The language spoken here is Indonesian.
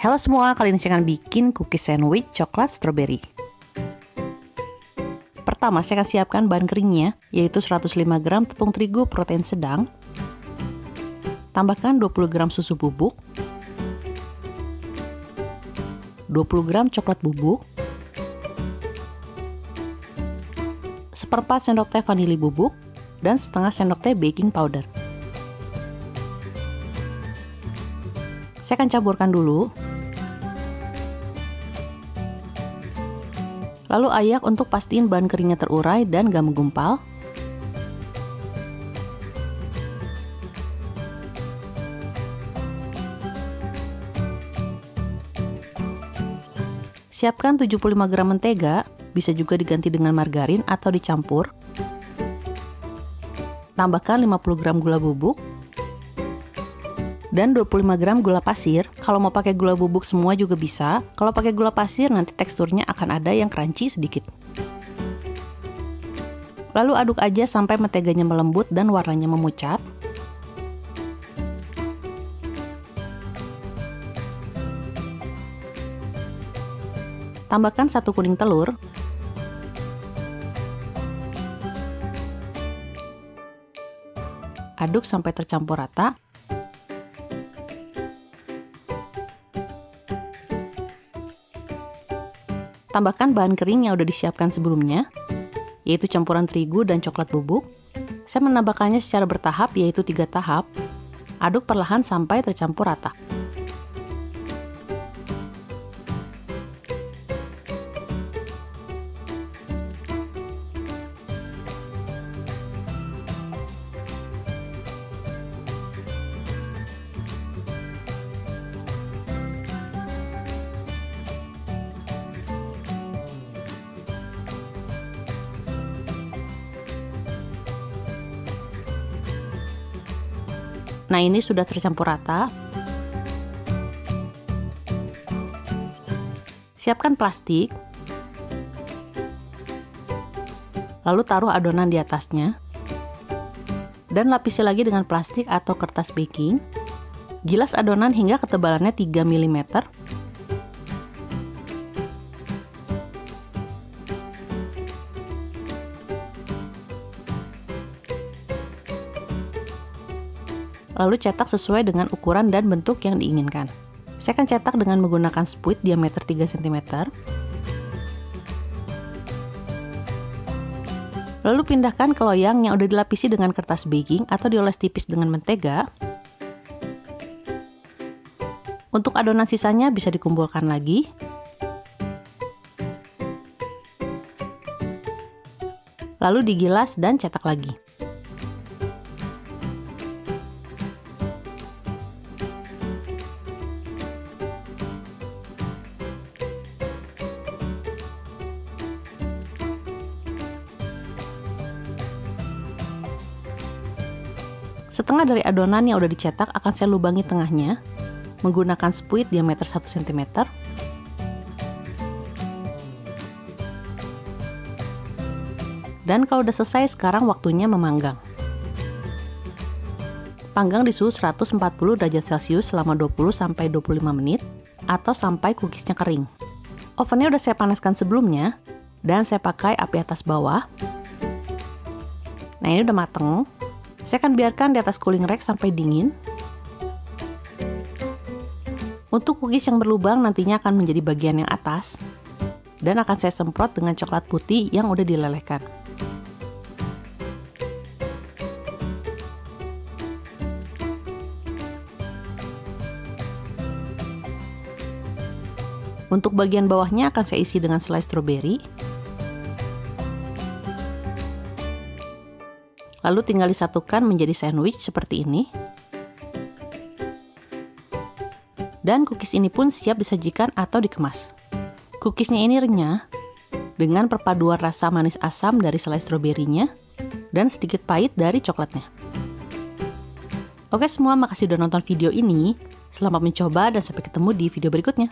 Halo semua, kali ini saya akan bikin cookies sandwich coklat strawberry. Pertama, saya akan siapkan bahan keringnya, yaitu 105 gram tepung terigu protein sedang. Tambahkan 20 gram susu bubuk, 20 gram coklat bubuk, 1/4 sendok teh vanili bubuk, dan setengah sendok teh baking powder. Saya akan campurkan dulu. Lalu ayak untuk pastiin bahan keringnya terurai dan gak menggumpal. Siapkan 75 gram mentega, bisa juga diganti dengan margarin atau dicampur. Tambahkan 50 gram gula bubuk dan 25 gram gula pasir. Kalau mau pakai gula bubuk semua juga bisa. Kalau pakai gula pasir nanti teksturnya akan ada yang crunchy sedikit. Lalu aduk aja sampai menteganya melembut dan warnanya memucat. Tambahkan 1 kuning telur. Aduk sampai tercampur rata. Tambahkan bahan kering yang udah disiapkan sebelumnya, yaitu campuran terigu dan coklat bubuk. Saya menambahkannya secara bertahap, yaitu 3 tahap. Aduk perlahan sampai tercampur rata. Nah, ini sudah tercampur rata. Siapkan plastik. Lalu taruh adonan di atasnya. Dan lapisi lagi dengan plastik atau kertas baking. Gilas adonan hingga ketebalannya 3 mm. Lalu cetak sesuai dengan ukuran dan bentuk yang diinginkan. Saya akan cetak dengan menggunakan spuit diameter 3 cm. Lalu pindahkan ke loyang yang udah dilapisi dengan kertas baking atau dioles tipis dengan mentega. Untuk adonan sisanya bisa dikumpulkan lagi. Lalu digilas dan cetak lagi. Setengah dari adonan yang udah dicetak akan saya lubangi tengahnya menggunakan spuit diameter 1 cm. Dan kalau udah selesai, sekarang waktunya memanggang. Panggang di suhu 140 derajat Celcius selama 20-25 menit atau sampai cookiesnya kering. Ovennya udah saya panaskan sebelumnya dan saya pakai api atas bawah. Nah, ini udah mateng. Saya akan biarkan di atas cooling rack sampai dingin. Untuk cookies yang berlubang nantinya akan menjadi bagian yang atas. Dan akan saya semprot dengan coklat putih yang udah dilelehkan. Untuk bagian bawahnya akan saya isi dengan selai stroberi. Lalu tinggal disatukan menjadi sandwich seperti ini. Dan cookies ini pun siap disajikan atau dikemas. Cookiesnya ini renyah, dengan perpaduan rasa manis asam dari selai stroberinya, dan sedikit pahit dari coklatnya. Oke semua, makasih udah nonton video ini. Selamat mencoba dan sampai ketemu di video berikutnya.